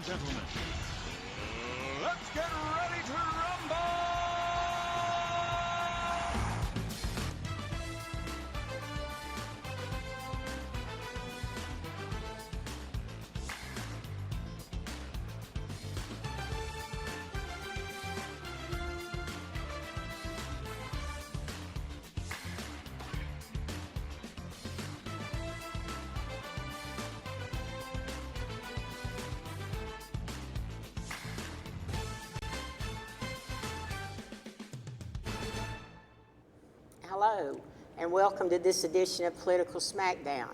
and gentlemen, let's get ready to rumble! Hello, and welcome to this edition of Political Smackdown.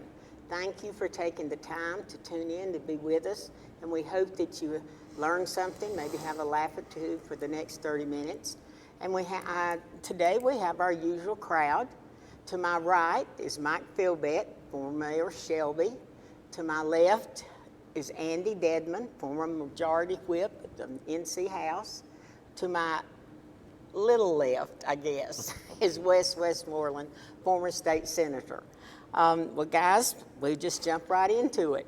Thank you for taking the time to tune in to be with us, and we hope that you learn something, maybe have a laugh or two for the next 30 minutes. And today we have our usual crowd. To my right is Mike Philbett, former Mayor Shelby. To my left is Andy Dedman, former Majority Whip at the NC House. To my little left, I guess, is Wes Westmoreland, former state senator. Well, guys, we just jump right into it.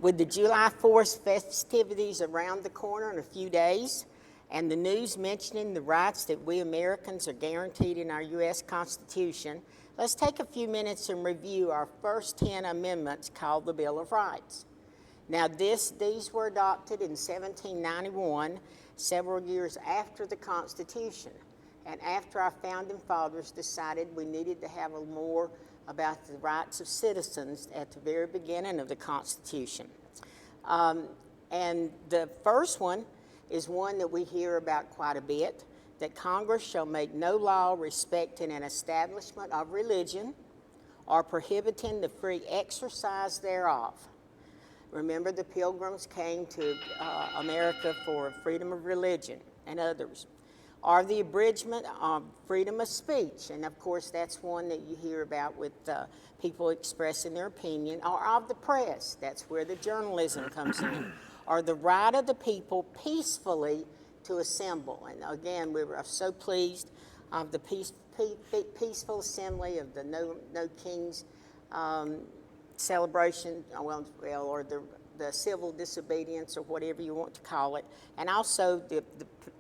With the July 4th festivities around the corner in a few days, and the news mentioning the rights that we Americans are guaranteed in our U.S. Constitution, let's take a few minutes and review our first 10 amendments called the Bill of Rights. Now, these were adopted in 1791, several years after the Constitution, and after our founding fathers decided we needed to have a more about the rights of citizens at the very beginning of the Constitution. And the first one is one that we hear about quite a bit, that Congress shall make no law respecting an establishment of religion or prohibiting the free exercise thereof. Remember, the Pilgrims came to America for freedom of religion and others. Or the abridgment of freedom of speech, and of course that's one that you hear about with people expressing their opinion, or of the press, that's where the journalism comes in, or the right of the people peacefully to assemble. And again, we were so pleased of the peaceful assembly of the No Kings celebration, or the civil disobedience, or whatever you want to call it, and also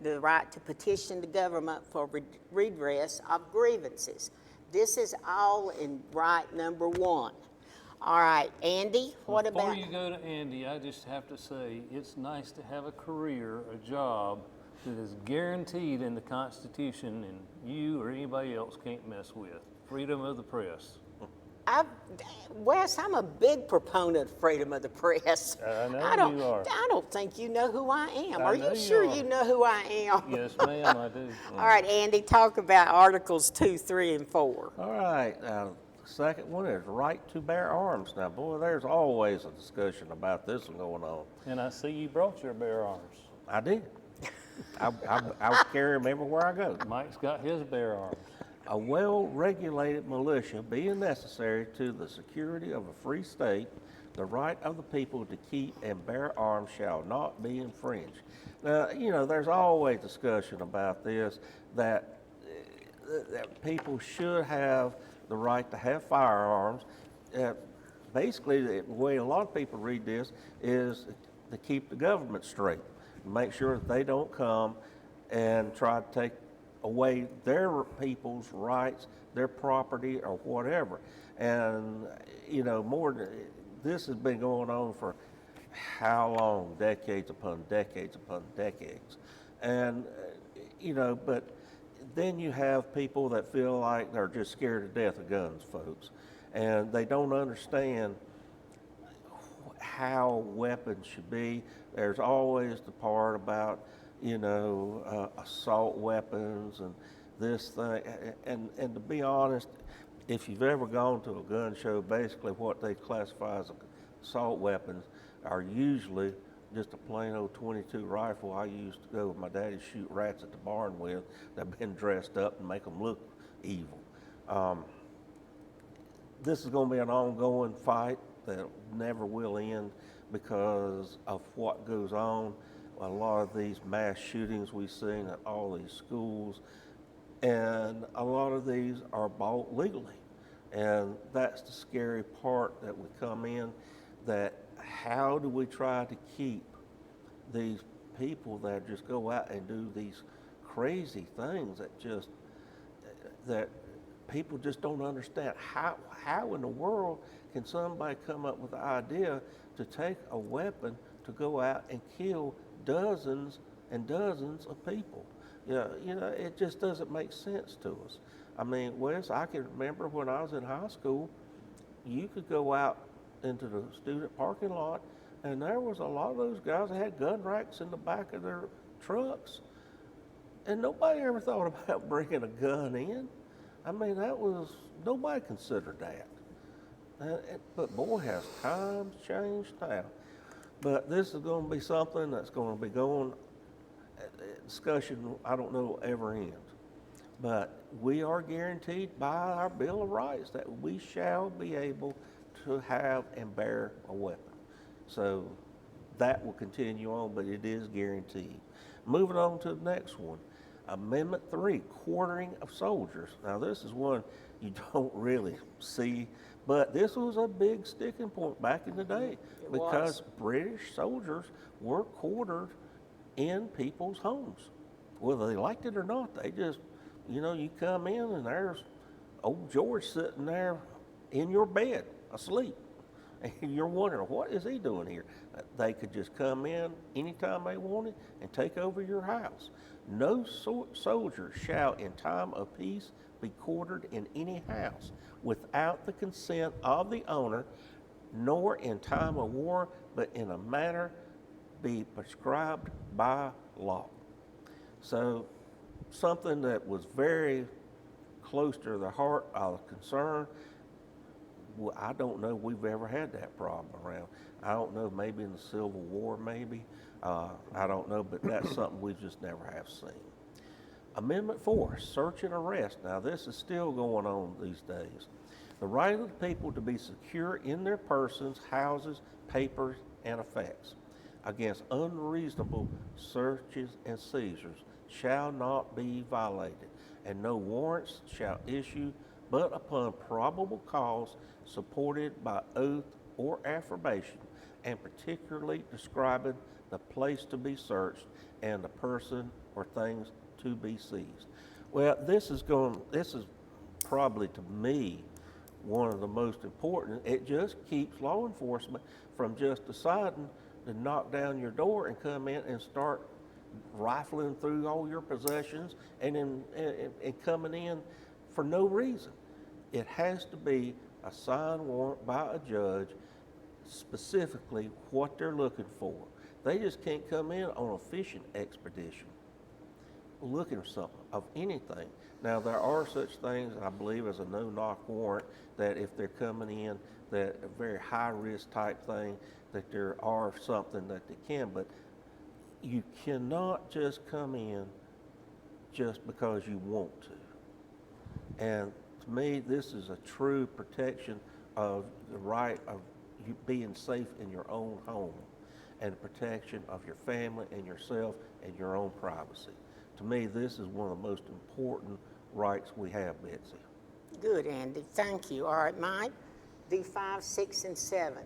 the right to petition the government for redress of grievances. This is all in right number one. All right, Andy, what about... Before you go to Andy, I just have to say it's nice to have a career, a job that is guaranteed in the Constitution and you or anybody else can't mess with. Freedom of the press. Wes, I'm a big proponent of freedom of the press. I know you are. I don't think you know who I am. I Are know you sure you are. you know who I am? Yes, ma'am, I do. All right, Andy, talk about Articles 2, 3, and 4. All right. The second one is right to bear arms. Now, boy, there's always a discussion about this one going on. And I see you brought your bare arms. I did. I carry them everywhere I go. Mike's got his bare arms. A well-regulated militia being necessary to the security of a free state, the right of the people to keep and bear arms shall not be infringed. Now, you know, there's always discussion about this, that people should have the right to have firearms. Basically, the way a lot of people read this is to keep the government straight, make sure that they don't come and try to take away their people's rights, their property, or whatever. And, you know, this has been going on for how long? Decades upon decades upon decades. And, you know, but then you have people that feel like they're just scared to death of guns, folks. And they don't understand how weapons should be. There's always the part about, you know, assault weapons and this thing. And to be honest, if you've ever gone to a gun show, basically what they classify as assault weapons are usually just a plain old .22 rifle I used to go with my daddy shoot rats at the barn with that been dressed up and make them look evil. This is going to be an ongoing fight that never will end because of what goes on. A lot of these mass shootings we've seen at all these schools, and a lot of these are bought legally. And that's the scary part that we come in, that how do we try to keep these people that just go out and do these crazy things that people just don't understand. How in the world can somebody come up with the idea to take a weapon to go out and kill dozens and dozens of people? It just doesn't make sense to us. I mean, Wes, I can remember when I was in high school, you could go out into the student parking lot, and there was a lot of those guys that had gun racks in the back of their trucks, and nobody ever thought about bringing a gun in. I mean, nobody considered that. But boy, has times changed now. But this is going to be something that's going to be going, discussion, I don't know, will ever end. But we are guaranteed by our Bill of Rights that we shall be able to have and bear a weapon. So that will continue on, but it is guaranteed. Moving on to the next one. Amendment 3, quartering of soldiers. Now this is one you don't really see, but this was a big sticking point back in the day because British soldiers were quartered in people's homes. Whether they liked it or not, they just, you come in and there's old George sitting there in your bed asleep. And you're wondering, what is he doing here? They could just come in anytime they wanted and take over your house. No soldier shall in time of peace be quartered in any house without the consent of the owner, nor in time of war, but in a manner be prescribed by law. So something that was very close to the heart of concern. Well, I don't know if we've ever had that problem around. I don't know, maybe in the Civil War, maybe. I don't know, but that's something we just never have seen. Amendment 4, search and arrest. Now, this is still going on these days. The right of the people to be secure in their persons, houses, papers, and effects against unreasonable searches and seizures shall not be violated, and no warrants shall issue but upon probable cause supported by oath or affirmation, and particularly describing the place to be searched and the person or things to be seized. Well, this is probably to me one of the most important. It just keeps law enforcement from just deciding to knock down your door and come in and start rifling through all your possessions and coming in for no reason. It has to be a signed warrant by a judge, specifically what they're looking for. They just can't come in on a fishing expedition looking for something of anything. Now, there are such things, I believe, as a no-knock warrant, that if they're coming in, that a very high-risk type thing, that there are something that they can, but you cannot just come in just because you want to. And to me, this is a true protection of the right of you being safe in your own home and the protection of your family and yourself and your own privacy. To me, this is one of the most important rights we have, Betsy. Good, Andy. Thank you. All right, Mike, do 5, 6, and 7.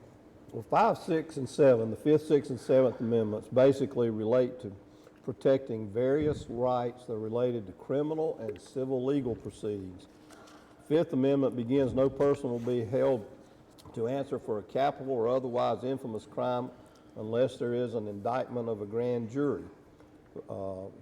Well, 5, 6, and 7, the 5th, 6th, and 7th Amendments basically relate to protecting various rights that are related to criminal and civil legal proceedings. 5th Amendment begins, no person will be held to answer for a capital or otherwise infamous crime unless there is an indictment of a grand jury,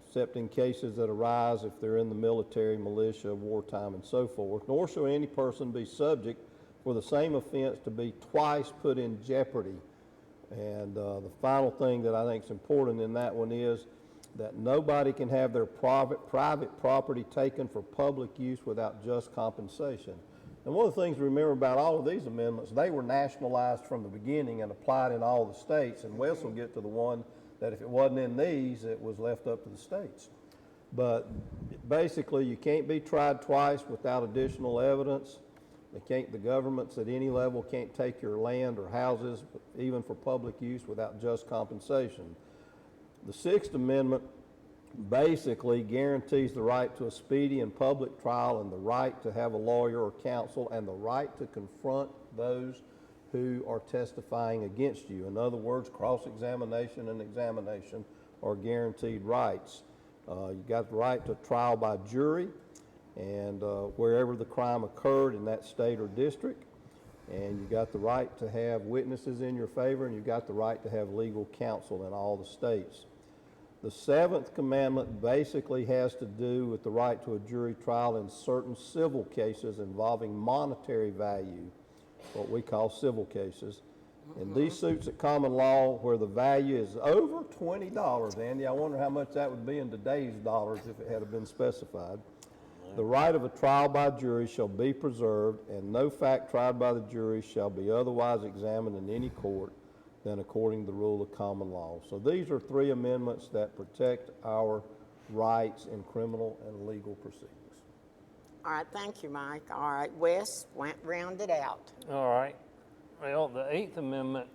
except in cases that arise if they're in the military, militia, wartime, and so forth. Nor shall any person be subject for the same offense to be twice put in jeopardy. And the final thing that I think is important in that one is that nobody can have their private property taken for public use without just compensation. And one of the things to remember about all of these amendments, they were nationalized from the beginning and applied in all the states. And Wes will get to the one that if it wasn't in these, it was left up to the states. But basically, you can't be tried twice without additional evidence. The governments at any level can't take your land or houses, even for public use, without just compensation. The 6th Amendment basically guarantees the right to a speedy and public trial and the right to have a lawyer or counsel and the right to confront those who are testifying against you. In other words, cross-examination and examination are guaranteed rights. You got the right to trial by jury, and wherever the crime occurred in that state or district, and you got the right to have witnesses in your favor, and you got the right to have legal counsel in all the states. The seventh commandment basically has to do with the right to a jury trial in certain civil cases involving monetary value, what we call civil cases. In these suits at common law where the value is over $20, Andy, I wonder how much that would be in today's dollars if it had been specified. The right of a trial by jury shall be preserved, and no fact tried by the jury shall be otherwise examined in any court than according to the rule of common law. So these are three amendments that protect our rights in criminal and legal proceedings. All right, thank you, Mike. All right, Wes, round it out. All right. Well, the Eighth Amendment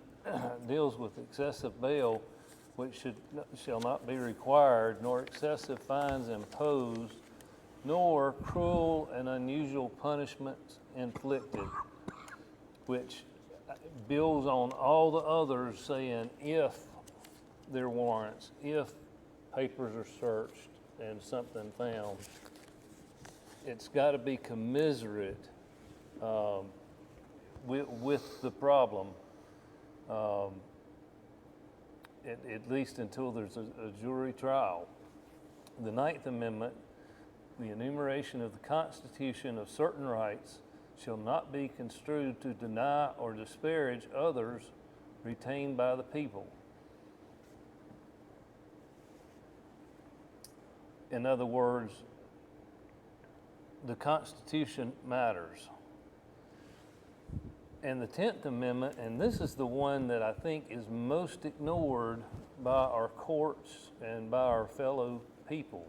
deals with excessive bail, which shall not be required, nor excessive fines imposed, nor cruel and unusual punishments inflicted, which builds on all the others saying if there are warrants, if papers are searched and something found, it's got to be commiserate with the problem, at least until there's a jury trial. The Ninth Amendment, the enumeration of the Constitution of certain rights shall not be construed to deny or disparage others retained by the people. In other words, the Constitution matters. And the 10th Amendment, and this is the one that I think is most ignored by our courts and by our fellow people.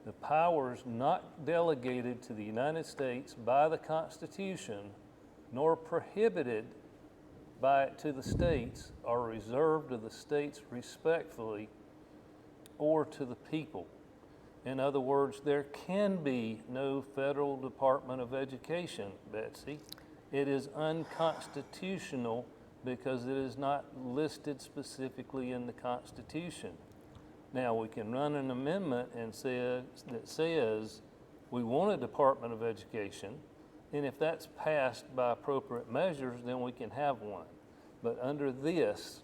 The powers not delegated to the United States by the Constitution, nor prohibited by it to the states, are reserved to the states respectfully or to the people. In other words, there can be no federal Department of Education, Betsy. It is unconstitutional because it is not listed specifically in the Constitution. Now, we can run an amendment and that says we want a Department of Education, and if that's passed by appropriate measures, then we can have one. But under this,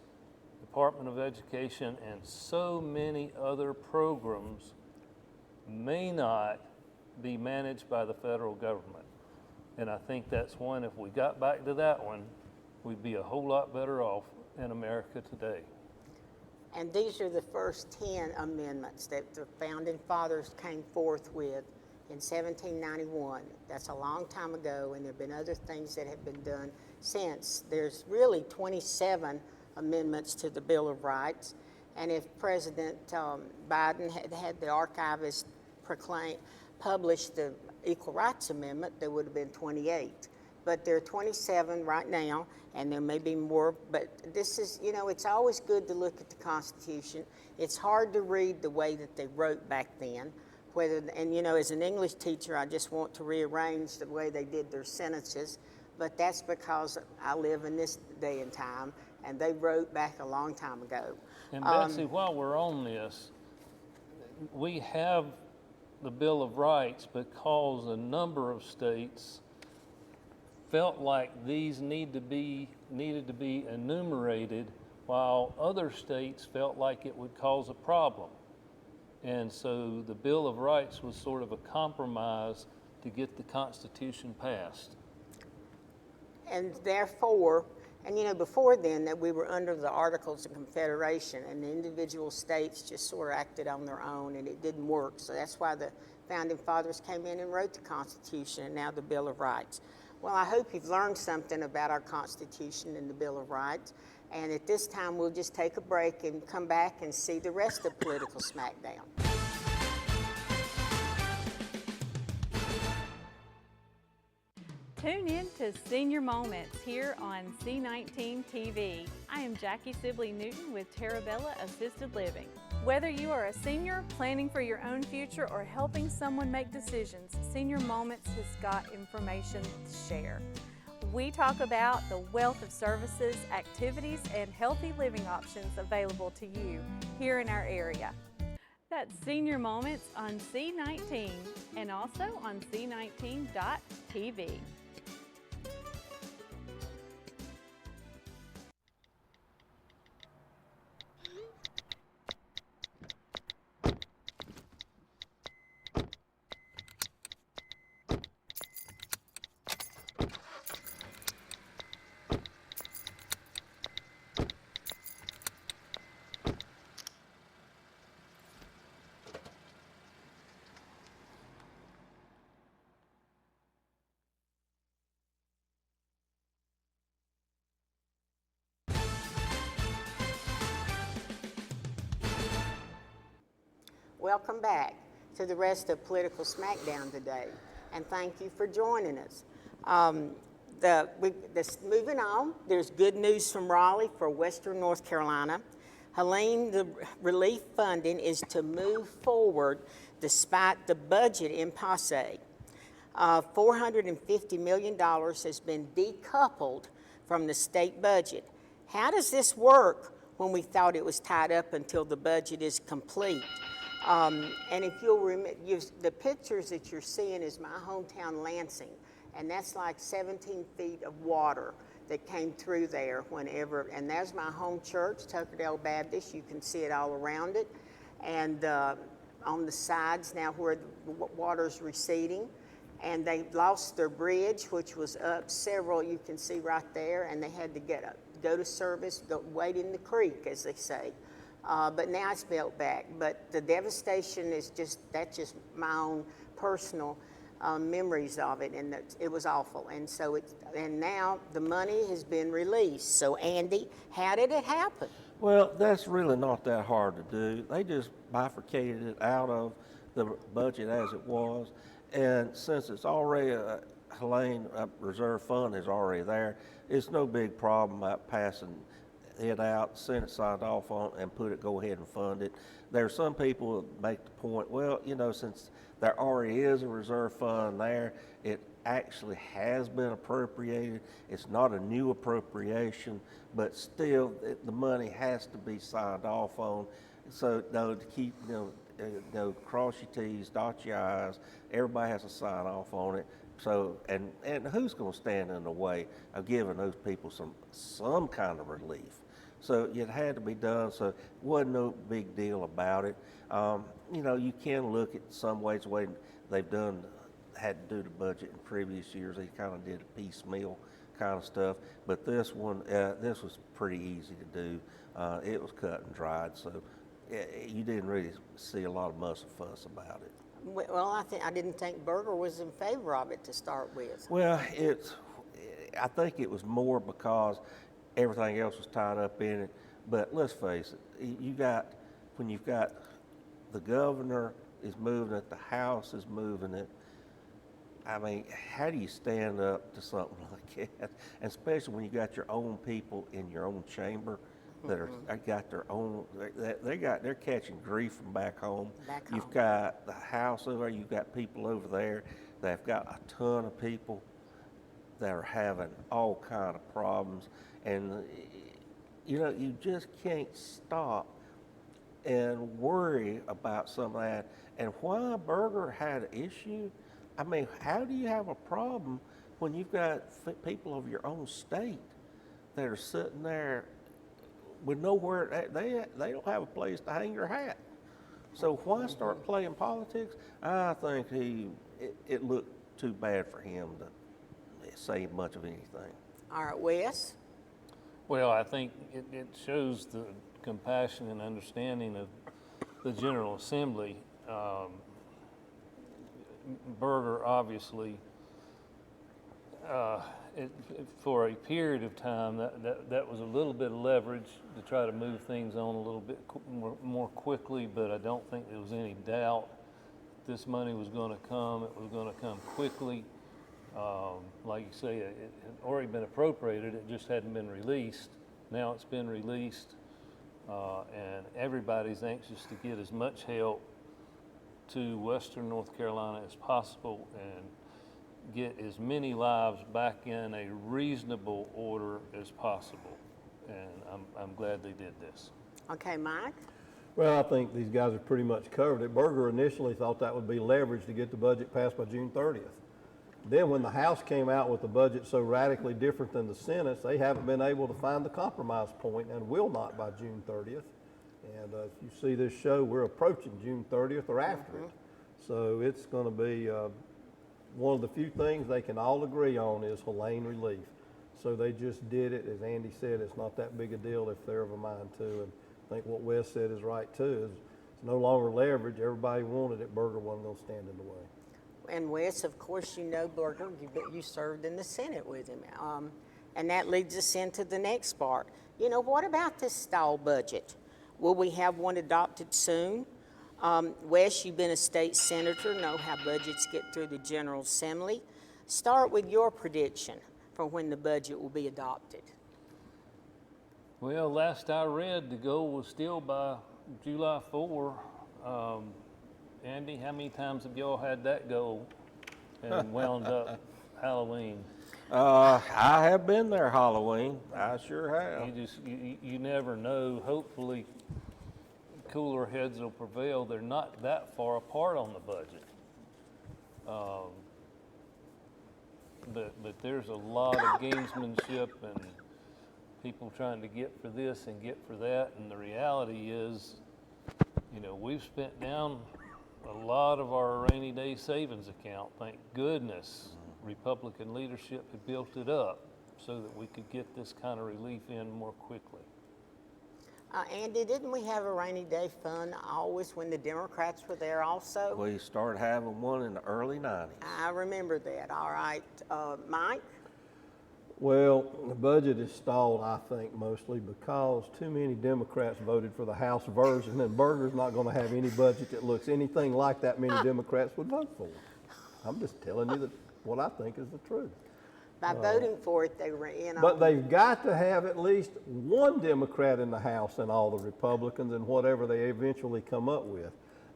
Department of Education and so many other programs may not be managed by the federal government. And I think that's one, if we got back to that one, we'd be a whole lot better off in America today. And these are the first 10 amendments that the Founding Fathers came forth with in 1791. That's a long time ago, and there have been other things that have been done since. There's really 27 amendments to the Bill of Rights, and if President Biden had the archivist publish the Equal Rights Amendment, there would have been 28. But there are 27 right now, and there may be more, but this is, it's always good to look at the Constitution. It's hard to read the way that they wrote back then. As an English teacher, I just want to rearrange the way they did their sentences, but that's because I live in this day and time, and they wrote back a long time ago. And Betsy, while we're on this, we have the Bill of Rights because a number of states felt like these needed to be enumerated, while other states felt like it would cause a problem. And so the Bill of Rights was sort of a compromise to get the Constitution passed. And therefore, before then, that we were under the Articles of Confederation, and the individual states just sort of acted on their own, and it didn't work. So that's why the Founding Fathers came in and wrote the Constitution and now the Bill of Rights. Well, I hope you've learned something about our Constitution and the Bill of Rights. And at this time, we'll just take a break and come back and see the rest of Political Smackdown. Tune in to Senior Moments here on C19 TV. I am Jackie Sibley Newton with Terabella Assisted Living. Whether you are a senior planning for your own future or helping someone make decisions, Senior Moments has got information to share. We talk about the wealth of services, activities, and healthy living options available to you here in our area. That's Senior Moments on C19 and also on C19.tv. Welcome back to the rest of Political Smackdown today, and thank you for joining us. Moving on, there's good news from Raleigh for Western North Carolina. Helene, the relief funding is to move forward despite the budget impasse. $450 million has been decoupled from the state budget. How does this work when we thought it was tied up until the budget is complete? And if you'll remember, the pictures that you're seeing is my hometown Lansing, and that's like 17 feet of water that came through there whenever, and there's my home church, Tuckerdale Baptist. You can see it all around it, and on the sides now where the water's receding, and they lost their bridge, which was up several, you can see right there, and they had to go to service, wade in the creek, as they say. But now it's built back. But the devastation is that's just my own personal memories of it, and it was awful. And so and now the money has been released. So Andy, how did it happen? Well, that's really not that hard to do. They just bifurcated it out of the budget as it was, and since it's already Helene reserve fund is already there, it's no big problem about passing it out, send it signed off on, and go ahead and fund it. There are some people that make the point, well, since there already is a reserve fund there, it actually has been appropriated. It's not a new appropriation, but still the money has to be signed off on. So to keep, cross your T's, dot your I's, everybody has to sign off on it. So, and who's going to stand in the way of giving those people some kind of relief? So it had to be done, so it wasn't no big deal about it. You can look at some ways the way they've had to do the budget in previous years. They kind of did a piecemeal kind of stuff, but this one, this was pretty easy to do. It was cut and dried, so you didn't really see a lot of muss and fuss about it. Well, I didn't think Berger was in favor of it to start with. Well, I think it was more because everything else was tied up in it. But let's face it, when you've got the governor is moving it, the House is moving it. I mean, how do you stand up to something like that? And especially when you got your own people in your own chamber that got their own. They're catching grief from back home. You've got the House over there. You've got people over there. They've got a ton of people that are having all kind of problems, and you just can't stop and worry about some of that. And why Berger had an issue? I mean, how do you have a problem when you've got people of your own state that are sitting there with nowhere, they don't have a place to hang their hat? So why start playing politics? I think it looked too bad for him to say much of anything. All right, Wes? Well, I think it shows the compassion and understanding of the General Assembly. Berger obviously, for a period of time, that was a little bit of leverage to try to move things on a little bit more quickly, but I don't think there was any doubt this money was going to come. It was going to come quickly. Like you say, it had already been appropriated, it just hadn't been released. Now it's been released, and everybody's anxious to get as much help to Western North Carolina as possible. And get as many lives back in a reasonable order as possible. And I'm glad they did this. Okay, Mike? Well, I think these guys have pretty much covered it. Berger initially thought that would be leverage to get the budget passed by June 30th. Then when the House came out with the budget so radically different than the Senate, they haven't been able to find the compromise point and will not by June 30th. And if you see this show, we're approaching June 30th or after it. So it's going to be one of the few things they can all agree on is Helene relief. So they just did it. As Andy said, it's not that big a deal if they're of a mind to. And I think what Wes said is right too, is it's no longer leverage. Everybody wanted it. Berger wasn't going to stand in the way. And Wes, of course, you know Berger, you served in the Senate with him. And that leads us into the next part. You know, what about this stall budget? Will we have one adopted soon? Wes, you've been a state senator, know how budgets get through the General Assembly. Start with your prediction for when the budget will be adopted. Well, last I read, the goal was still by July 4. Andy, how many times have y'all had that goal and wound up Halloween? I have been there Halloween. I sure have. You never know. Hopefully, cooler heads will prevail. They're not that far apart on the budget. But there's a lot of gamesmanship and people trying to get for this and get for that. And the reality is, you know, we've spent down a lot of our rainy day savings account. Thank goodness Republican leadership had built it up so that we could get this kind of relief in more quickly. Andy, didn't we have a rainy day fund always when the Democrats were there also? We started having one in the early 90s. I remember that. All right. Mike? Well, the budget is stalled, I think, mostly because too many Democrats voted for the House version, and Berger's not going to have any budget that looks anything like that many Democrats would vote for. I'm just telling you what I think is the truth. By voting for it, they were in on But they've got to have at least one Democrat in the House and all the Republicans and whatever they eventually come up with.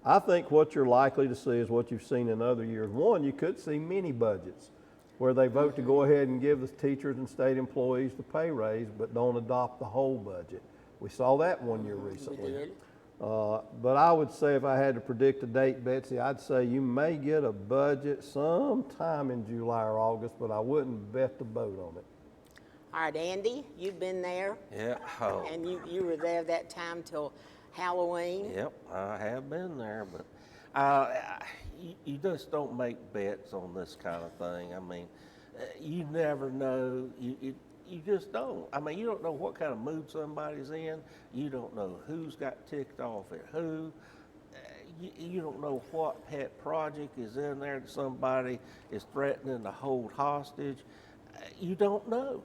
I think what you're likely to see is what you've seen in other years. One, you could see mini budgets where they vote to go ahead and give the teachers and state employees the pay raise, but don't adopt the whole budget. We saw that one year recently. did. But I would say if I had to predict a date, Betsy, I'd say you may get a budget sometime in July or August, but I wouldn't bet the boat on it. All right, Andy, you've been there. Yeah. Oh. And you were there that time till Halloween. Yep, I have been there, but you just don't make bets on this kind of thing. I mean, you never know. You just don't. I mean, you don't know what kind of mood somebody's in. You don't know who's got ticked off at who. You don't know what pet project is in there that somebody is threatening to hold hostage. You don't know.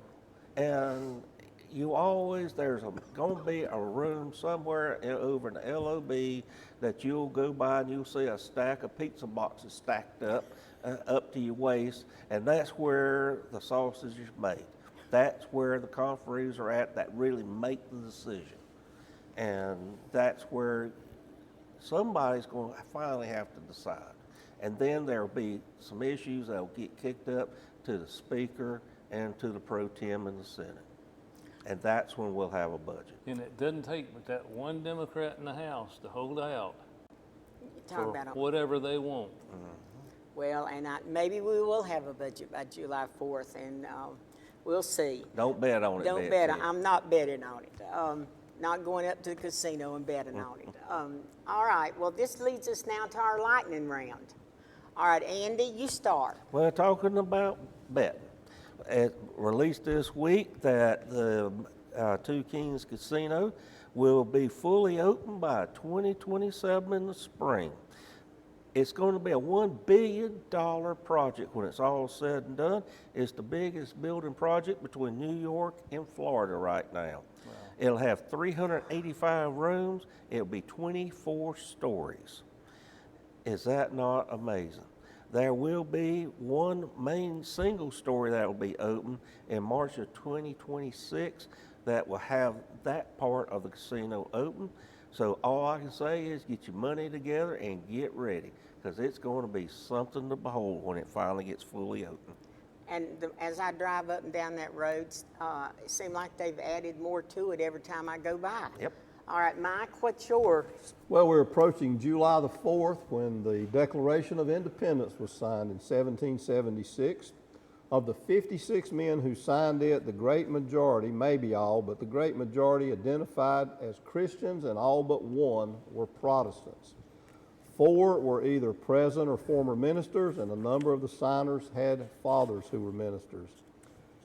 And you always, there's going to be a room somewhere over in the LOB that you'll go by and you'll see a stack of pizza boxes stacked up to your waist, and that's where the sausage is made. That's where the conferees are at that really make the decision. And that's where somebody's going to finally have to decide. And then there'll be some issues that'll get kicked up to the Speaker and to the Pro Tem in the Senate. And that's when we'll have a budget. And it doesn't take but that one Democrat in the House to hold out Talk for about whatever they want. Well, and maybe we will have a budget by July 4th, and we'll see. Don't bet on it. Don't bet. I'm not betting on it. Not going up to the casino and betting on it. All right. Well, this leads us now to our lightning round. All right, Andy, you start. Well, talking about betting, it released this week that the Two Kings Casino will be fully open by 2027 in the spring. It's going to be a $1 billion project when it's all said and done. It's the biggest building project between New York and Florida right now. Wow. It'll have 385 rooms. It'll be 24 stories. Is that not amazing? There will be one main single story that will be open in March of 2026 that will have that part of the casino open. So all I can say is get your money together and get ready, because it's going to be something to behold when it finally gets fully open. And as I drive up and down that road, it seems like they've added more to it every time I go by. Yep. All right, Mike, what's yours? Well, we're approaching July the 4th, when the Declaration of Independence was signed in 1776. Of the 56 men who signed it, the great majority, maybe all, but the great majority identified as Christians, and all but one were Protestants. 4 were either present or former ministers, and a number of the signers had fathers who were ministers.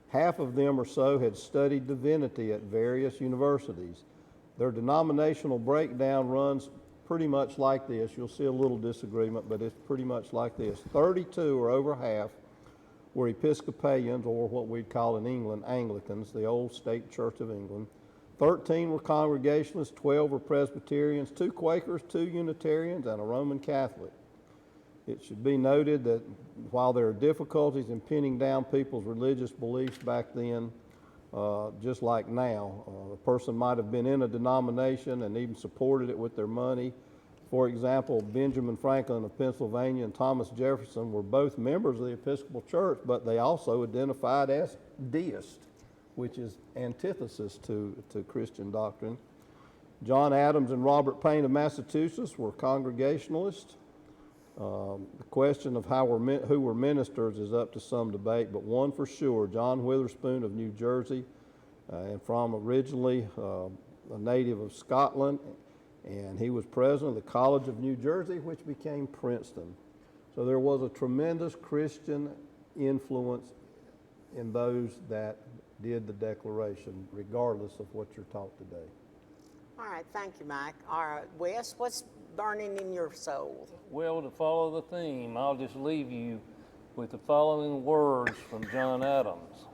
Half of them or so had studied divinity at various universities. Their denominational breakdown runs pretty much like this. You'll see a little disagreement, but it's pretty much like this. 32, or over half, were Episcopalians, or what we'd call in England Anglicans, the old state church of England. 13 were Congregationalists, 12 were Presbyterians, 2 Quakers, 2 Unitarians, and a Roman Catholic. It should be noted that while there are difficulties in pinning down people's religious beliefs back then, just like now, a person might have been in a denomination and even supported it with their money. For example, Benjamin Franklin of Pennsylvania and Thomas Jefferson were both members of the Episcopal Church, but they also identified as deists, which is antithesis to Christian doctrine. John Adams and Robert Payne of Massachusetts were Congregationalists. The question of who were ministers is up to some debate, but one for sure, John Witherspoon of New Jersey, and from originally a native of Scotland, and he was president of the College of New Jersey, which became Princeton. So there was a tremendous Christian influence in those that did the Declaration, regardless of what you're taught today. All right, thank you, Mike. All right, Wes, what's burning in your soul? Well, to follow the theme, I'll just leave you with the following words from John Adams.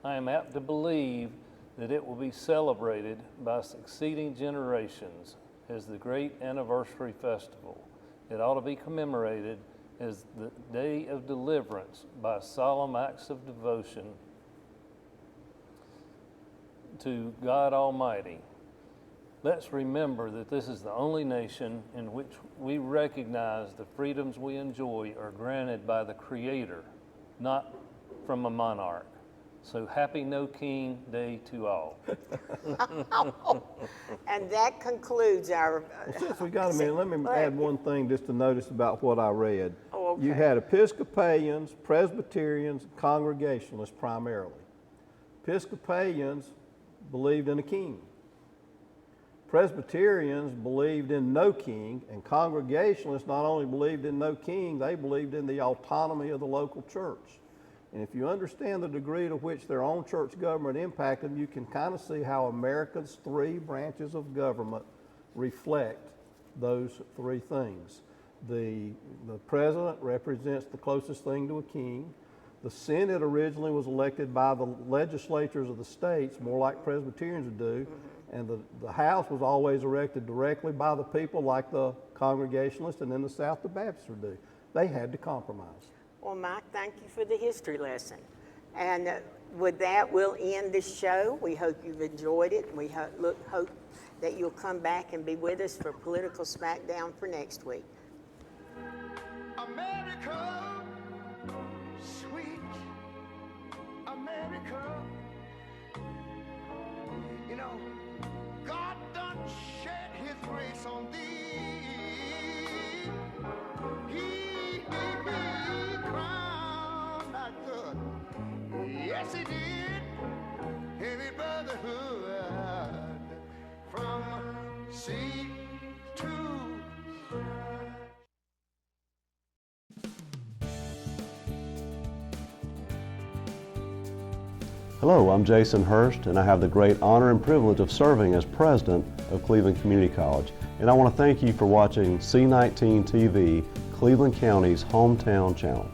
I am apt to believe that it will be celebrated by succeeding generations as the great anniversary festival. It ought to be commemorated as the day of deliverance by solemn acts of devotion to God Almighty. Let's remember that this is the only nation in which we recognize the freedoms we enjoy are granted by the Creator, not from a monarch. So happy No King Day to all. And that concludes our... Since we got a minute, let me add one thing just to notice about what I read. Oh, okay. You had Episcopalians, Presbyterians, Congregationalists primarily. Episcopalians believed in a king. Presbyterians believed in no king, and Congregationalists not only believed in no king, they believed in the autonomy of the local church. And if you understand the degree to which their own church government impacted them, you can kind of see how America's 3 branches of government reflect those 3 things. The president represents the closest thing to a king. The Senate originally was elected by the legislatures of the states, more like Presbyterians would do, and the House was always elected directly by the people like the Congregationalists, and in the South the Baptists would do. They had to compromise. Well, Mike, thank you for the history lesson. And with that, we'll end this show. We hope you've enjoyed it. We hope that you'll come back and be with us for Political Smackdown for next week. America, sweet America. You know, God done shed his grace on thee. He crowned thy good. Yes, he did. Heavy brotherhood from sea to Hello, I'm Jason Hurst, and I have the great honor and privilege of serving as president of Cleveland Community College. And I want to thank you for watching C19 TV, Cleveland County's hometown channel.